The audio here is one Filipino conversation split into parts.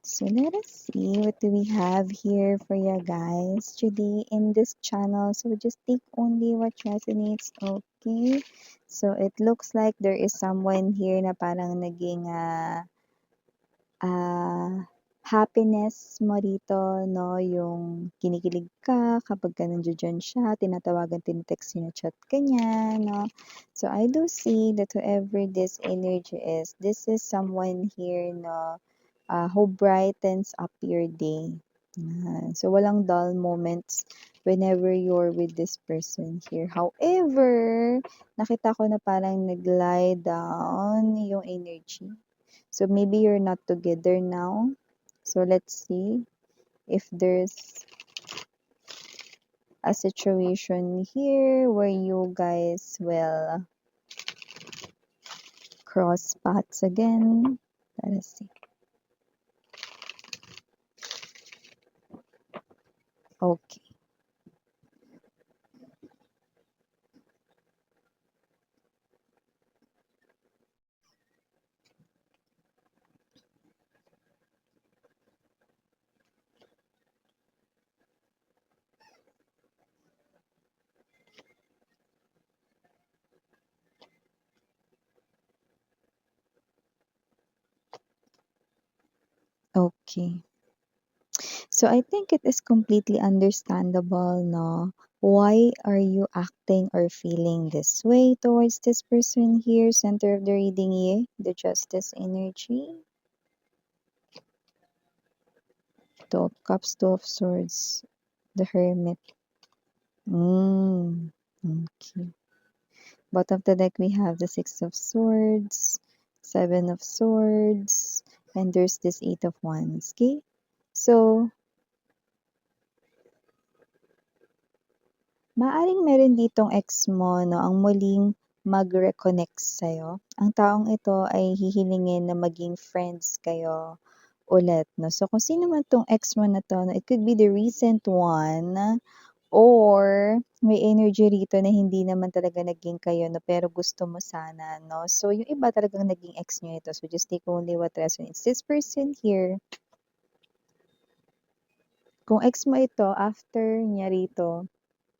So let us see what do we have here for you guys today in this channel. So just take only what resonates. Okay. So it looks like there is someone here na parang naging happiness mo rito, no? Yung kinikilig ka kapag ka nandiyan siya, tinatawagan, tinitext, chat ka niya, no? So I do see that whoever this energy is, this is someone here, no? Who brightens up your day. So walang dull moments whenever you're with this person here. However, nakita ko na parang nag-lie down yung energy. So maybe you're not together now. So let's see if there's a situation here where you guys will cross paths again. Let us see. Okay. Okay. So I think it is completely understandable, no? Why are you acting or feeling this way towards this person here? Center of the reading, the justice energy. Two of cups, two of swords, the hermit. Okay. Bottom of the deck, we have the six of swords, seven of swords, and there's this eight of wands. Okay? So, maaring meron ditong ex mo, no, ang muling mag-reconnect sa'yo. Ang taong ito ay hihilingin na maging friends kayo ulit, no. So, kung sino man 'tong ex mo na 'to, no, it could be the recent one or may energy rito na hindi naman talaga naging kayo, no, pero gusto mo sana, no. So, yung iba talagang naging ex niyo ito. So, just take only what resonates. This person here, kung ex mo ito, after niya rito,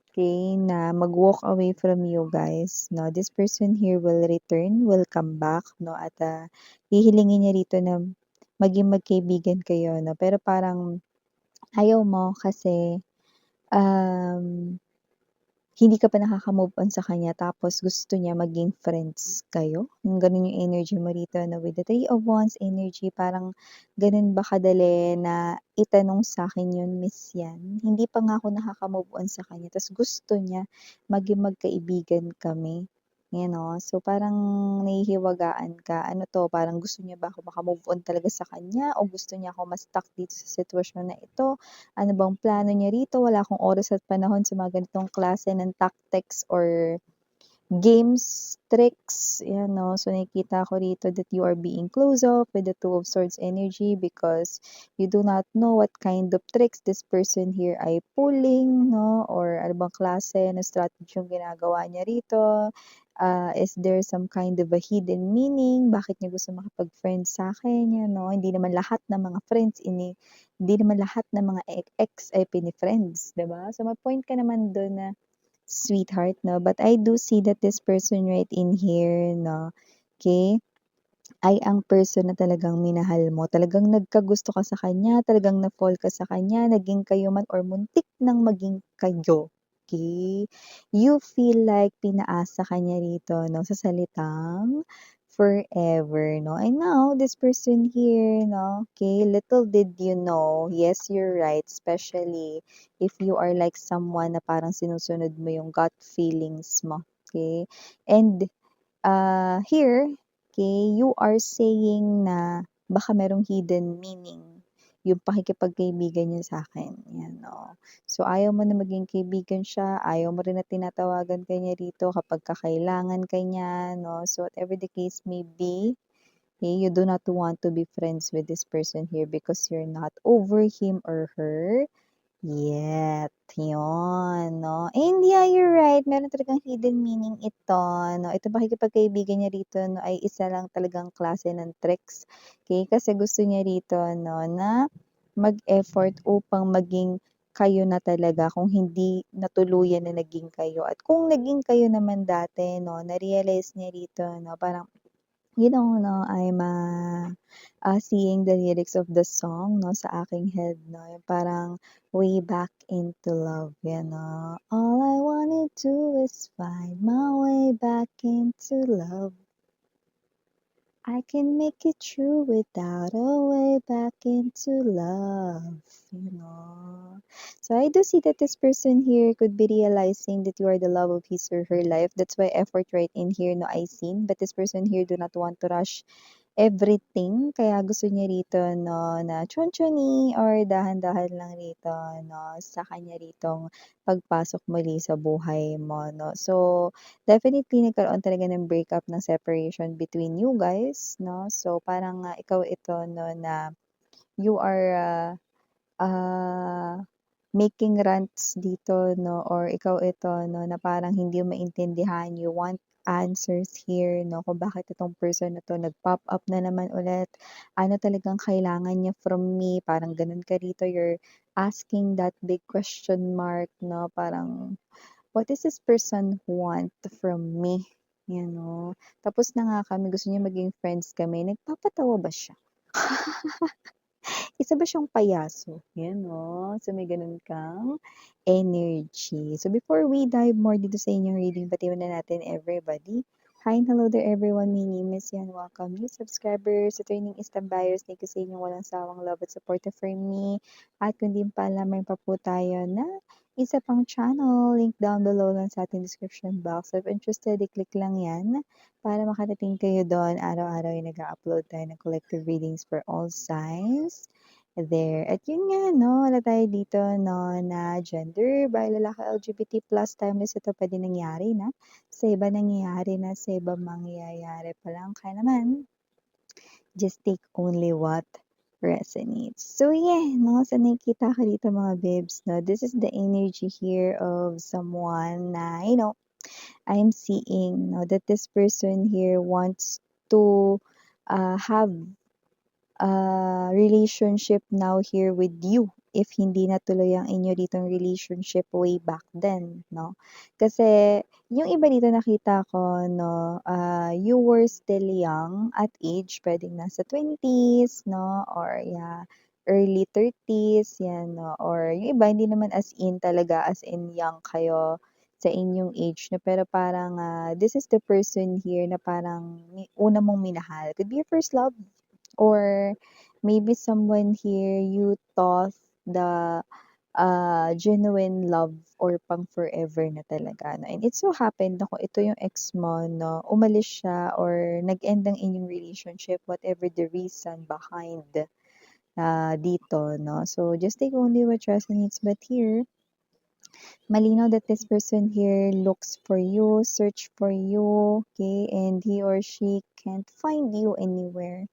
okay, na mag-walk away from you guys, no, this person here will return, will come back, no, at hihilingin niya rito na maging magkaibigan kayo, no, pero parang ayaw mo kasi um, hindi ka pa nakaka-move on sa kanya tapos gusto niya maging friends kayo. Yung ganun yung energy mo rito na with the Three of Wands energy, parang ganun ba kadali na itanong sa akin yun, miss yan. Hindi pa nga ako nakaka-move on sa kanya tapos gusto niya maging magkaibigan kami. Yan o. So, parang nahihiwagaan ka. Ano to, parang gusto niya ba ako maka-move on talaga sa kanya o gusto niya ako ma-stuck dito sa sitwasyon na ito? Ano bang plano niya rito? Wala akong oras at panahon sa mga ganitong klase ng tactics or games, tricks, yan, no? So, nakikita ko rito that you are being close up with the Two of Swords energy because you do not know what kind of tricks this person here ay pulling, no? Or ano bang klase na strategy yung ginagawa niya rito? Is there some kind of a hidden meaning? Bakit niya gusto makipag-friends sa akin? Yan, no? Hindi naman lahat ng mga friends hindi naman lahat ng mga ex ay pini-friends, 'di ba? So, may point ka naman doon na sweetheart, no? But I do see that this person right in here, no? Okay? Ay ang person na talagang minahal mo. Talagang nagkagusto ka sa kanya, talagang na-fall ka sa kanya, naging kayo man or muntik nang maging kayo. Okay? You feel like pinaasa ka niya rito, no? Sa salitang forever, no? And now, this person here, no? Okay, little did you know, yes, you're right, especially if you are like someone na parang sinusunod mo yung gut feelings mo. Okay? And here, okay, you are saying na baka merong hidden meaning yung pakikipagkaibigan niya sa akin. Yan, no. So, ayaw mo na maging kaibigan siya, ayaw mo rin na tinatawagan ka niya rito kapag kakailangan ka niya, no. So, whatever the case may be, okay, you do not want to be friends with this person here because you're not over him or her. Yet, yun, 'no. And yeah, you're right, meron talagang hidden meaning ito, 'no. Itong pakikipagkaibigan niya rito 'no, ay isa lang talagang klase ng tricks, okey? Kasi gusto niya rito 'no, na mag-effort upang maging kayo na talaga kung hindi na tuluyan na naging kayo. At kung naging kayo naman dati 'no, na-realize niya rito 'no, parang you know 'no, seeing the lyrics of the song 'no, sa aking head 'no, yung parang way back into love, you know. All I wanna do is find my way back into love. I can make it through without a way back into love, you know. So I do see that this person here could be realizing that you are the love of his or her life. That's why effort right in here no I seen. But this person here do not want to rush everything. Kaya gusto niya rito 'no, na tiyun-tiyuni or dahan-dahan lang rito 'no, sa kanya ritong pagpasok muli sa buhay mo 'no. So, definitely nagkaroon talaga ng breakup, ng separation between you guys 'no. So, parang, ikaw ito 'no, na you are, making rants dito 'no or ikaw ito 'no, na parang hindi mo maintindihan, you want answers here 'no, kung bakit itong person na 'to nag-pop up na naman ulit. Ano talagang kailangan niya from me, parang gano'n ka rito, you're asking that big question mark 'no, parang, "What does this person want from me?" You know? Tapos na nga kami, gusto niya maging friends kami, nagpapatawa ba siya? Isa ba siyang payaso? Yan 'no. So, may gano'n kang energy. So, before we dive more dito sa inyong reading, batiin muna natin everybody. Hi and hello there everyone. My name is Yan. Welcome new subscribers, returning Instant buyers. Thank you sa inyong walang sawang love at support for me. At kung di pa lamang pa po tayo na isa pang channel, link down below lang sa ating description box. So, if interested, i-click lang yan para makarating kayo doon. Araw-araw ay nag-a-upload tayo ng collective readings for all signs there. At yun nga 'no, wala tayo dito 'no, na gender, by lalaki, LGBT plus, timeless ito puwede nangyari na, sa iba nangyayari na, sa iba mangyayari pa lang. Kaya naman, just take only what resonates. So yeah, 'no, sa nakikita ko dito mga bibs 'no, this is the energy here of someone na, I'm seeing 'no, that this person here wants to, have relationship now here with you if hindi natuloy ang inyo ditong relationship way back then, 'no? Kasi yung iba dito nakita ko 'no, you were still young at age, puwedeng nasa 20s 'no, or yeah, early 30s 'yan 'no, or yung iba hindi naman as in talaga, as in young kayo sa inyong age 'no, pero parang, this is the person here na parang una mong minahal. Could be your first love. Or maybe someone here you thought the genuine love or pang forever na talaga 'no. And it so happened na kung ito yung ex mo 'no, umalis siya or nag-end ang inyong relationship, whatever the reason behind, dito 'no. So, just take only what resonates. But here, malinaw that this person here looks for you, search for you, okay, and he or she can't find you anywhere.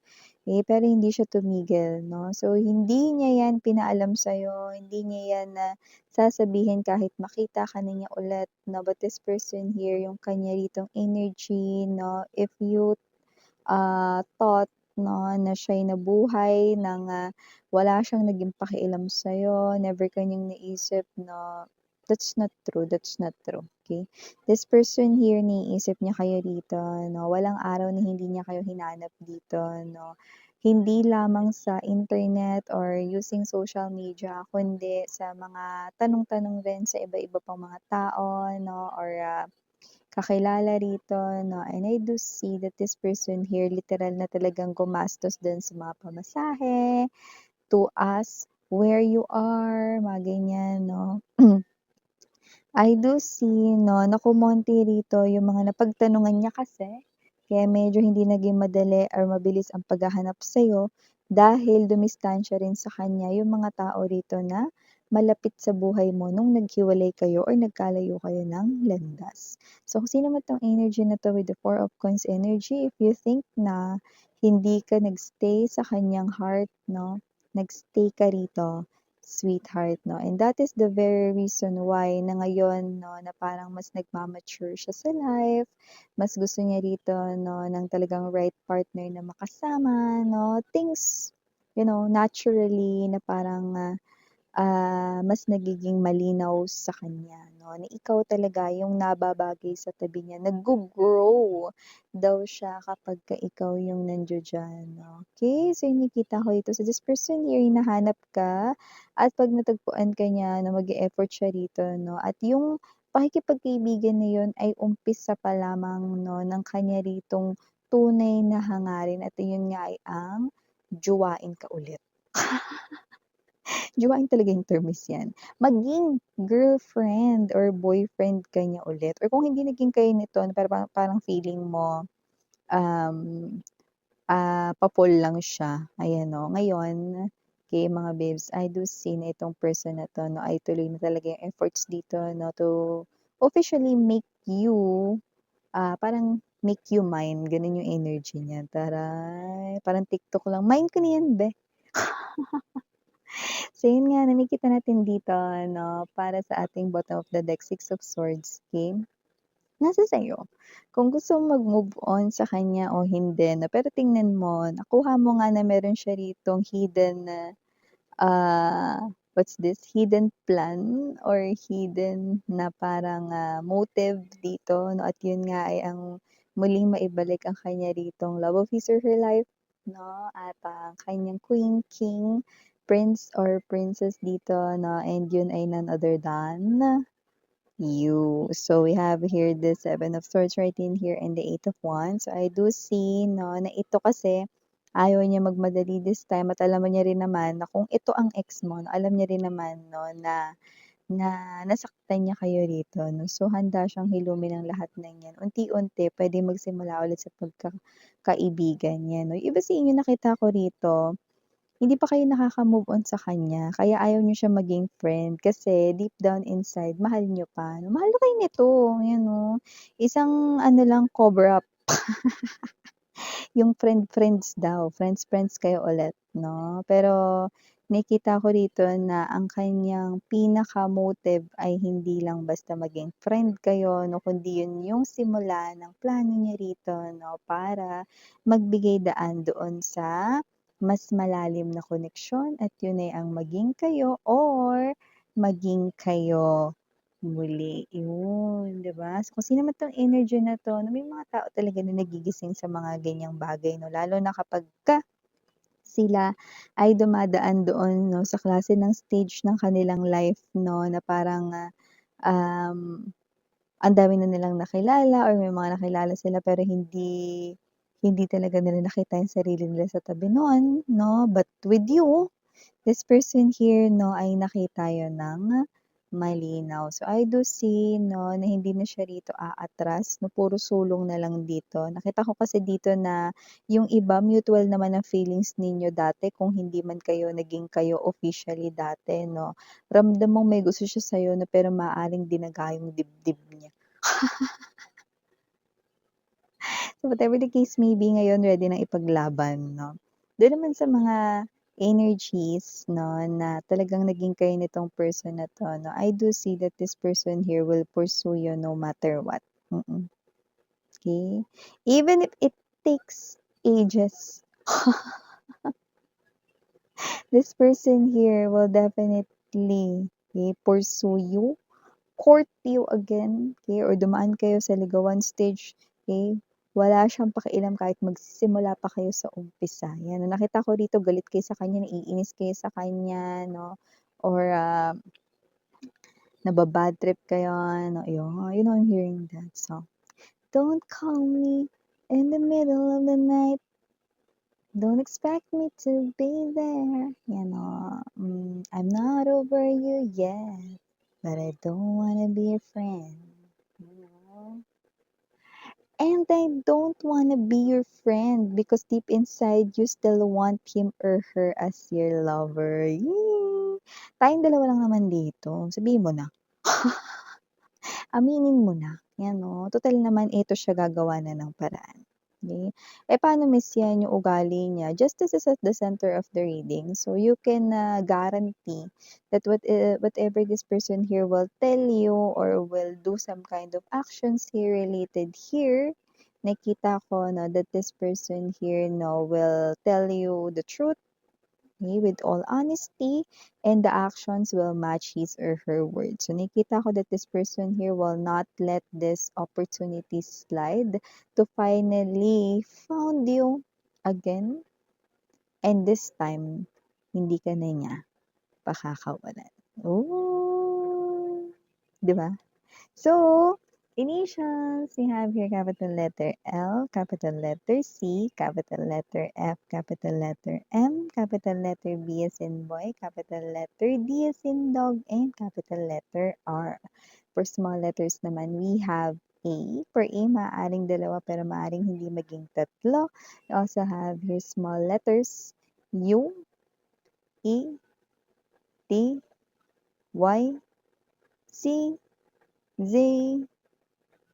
Eh, pero hindi siya tumigil 'no. So, hindi niya 'yan pinaalam sa'yo, hindi niya 'yan na sasabihin kahit makita ka na niya ulit 'no. But this person here, yung kanya ritong energy 'no, if you, thought 'no, na siya'y nabuhay ng, wala siyang naging pakialam sa'yo, never ka niyang naisip na that's not true, that's not true, okey? This person here, naiisip niya kayo dito 'no, walang araw na hindi niya kayo hinanap dito 'no. Hindi lamang sa internet or using social media kundi sa mga tanong-tanong rin sa iba-iba pang mga tao 'no or, kakilala rito 'no, and I do see that this person here literal na talagang gumastos din sa mga pamasahe, to ask where you are, mga ganyan 'no. I do see 'no, na kumonti rito yung mga napagtanungan niya kasi, kaya medyo hindi naging madali or mabilis ang paghahanap sa'yo dahil dumistansya rin sa kanya yung mga tao rito na malapit sa buhay mo nung naghiwalay kayo or nagkalayo kayo ng landas. So, kung sino man 'tong energy na 'to with the Four of Coins energy, if you think na hindi ka nag-stay sa kanyang heart 'no, nag-stay ka rito sweetheart 'no, and that is the very reason why na ngayon 'no, na parang mas nagma-mature siya sa life, mas gusto niya rito 'no, ng talagang right partner na makasama 'no, things, naturally na parang, mas nagiging malinaw sa kanya 'no, na ikaw talaga yung nababagay sa tabi niya, naggo-grow daw siya kapagka ikaw yung nandiya-diyan, okey. So, yung nakikita ko dito sa this person here, hinahanap ka at 'pag natagpuan ka niya na mag-e-effort siya rito 'no, at yung pakikipagkaibigan na yun ay umpisa pa lamang 'no, ng kanya ritong tunay na hangarin at yun nga ay ang jowain ka ulit. Jowain talaga yung term is yan. Maging girlfriend or boyfriend ka niya ulit or kung hindi naging kayo nito pero parang feeling mo, um, pa-fall lang siya, ayan 'no. Ngayon, okay mga babes, I do see na itong person na 'to 'no, ay tuloy na talaga yung efforts dito 'no, to officially make you, parang make you mine, gano'n yung energy niya. Taray, parang TikTok lang, "Mine ko na 'yan be." So yun nga, nakikita natin dito 'no, para sa ating bottom of the deck, Six of Swords, okay? Nasa sa'yo kung gusto mong mag-move on sa kanya o hindi 'no. Pero tingnan mo, nakuha mo nga na meron siya ritong hidden na, what's this, hidden plan or hidden na parang, motive dito 'no, at yun nga ay ang muling maibalik ang kanya ritong love of his or her life 'no, at ang kanyang queen, king, prince or princess dito 'no, and yun ay none other than you. So we have here the Seven of Swords right in here and the Eight of Wands. So I do see 'no, na ito kasi ayaw niya magmadali this time at alam niya rin naman na kung ito ang ex mo 'no, alam niya rin naman 'no na na nasaktan niya kayo rito 'no. So handa siyang hilumin ang lahat ng 'yan. Unti-unti puwedeng magsimula ulit sa pagkakaibigan niya 'no. Yung iba sa inyo nakita ko rito hindi pa kayo nakaka-move on sa kanya kaya ayaw niyo siya maging friend kasi deep down inside mahal niyo pa 'no. Mahal na kayo nito, ayan oh. Isang ano lang cover up, yung friends daw, friends kayo ulit 'no. Pero nakikita ko rito na ang kanyang pinaka-motive ay hindi lang basta maging friend kayo 'no, kundi yun yung simula ng plano niya rito 'no, para magbigay daan doon sa mas malalim na koneksyon at yun ay ang maging kayo or maging kayo muli, yun, 'di ba? So, kung sino man 'tong energy na 'to, na may mga tao talaga na nagigising sa mga ganyang bagay 'no, lalo na kapagka sila ay dumadaan doon 'no, sa klase ng stage ng kanilang life 'no, na parang, um, ang dami na nilang nakilala or may mga nakilala sila pero hindi hindi talaga nila nakita yung sarili nila sa tabi noon 'no. But with you, this person here 'no, ay nakita yun ng malinaw. So, I do see 'no, na hindi na siya rito aatras 'no, puro sulong na lang dito. Nakita ko kasi dito na yung iba mutual naman ang feelings ninyo dati kung hindi man kayo naging kayo officially dati 'no. Ramdam mong may gusto siya sa'yo 'no, pero maaaring dinaga yung dibdib niya. So, whatever the case may be ngayon ready ng ipaglaban 'no. Do'n naman sa mga energies 'no, na talagang naging kayo nitong person na 'to 'no, I do see that this person here will pursue you no matter what, okey? Even if it takes ages, this person here will definitely, pursue you, court you again, or dumaan kayo sa ligawan stage, wala siyang pakialam kahit magsisimula pa kayo sa umpisa, 'yan. Nakita ko dito galit kayo sa kanya, naiinis kayo sa kanya 'no, or, naba-bad trip kayo 'no, I'm hearing that. So, don't call me in the middle of the night, don't expect me to be there, I'm not over you yet, but I don't wanna be your friend, you know? And I don't wanna be your friend because deep inside you still want him or her as your lover. Yay! Tayong dalawa lang naman dito, sabihin mo na. Aminin mo na, 'yan 'no, tutal naman ito siya gagawa na ng paraan. Okay? Paano miss yan yung ugali niya? Justice is at the center of the reading. So you can guarantee that whatever this person here will tell you or will do some kind of actions here related here, nakita ko no, that this person here no, will tell you the truth, okay, with all honesty, and the actions will match his or her words. So nakita ko that this person here will not let this opportunity slide to finally found you again, and this time hindi ka na niya pakakawalan. Oh, 'di ba? So, initials, we have here capital letter L, capital letter C, capital letter F, capital letter M, capital letter B as in boy, capital letter D as in dog, and capital letter R. For small letters naman, we have A. For A, maaaring dalawa pero maaaring hindi maging tatlo. We also have here small letters U, E, T, Y, C, Z,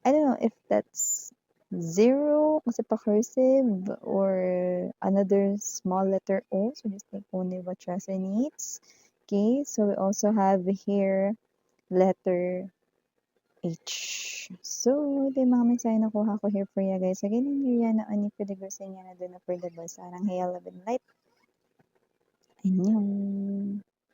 I don't know if that's zero kasi pa-cursive or another small letter O. So just take only what resonates. Okay, so we also have here letter H. So, ito yung mga mensahe na kuha ko here for you guys. Again, hindi yan na ani pwede gusto niya na doon na pwede ba sarang hell of light. Anyong.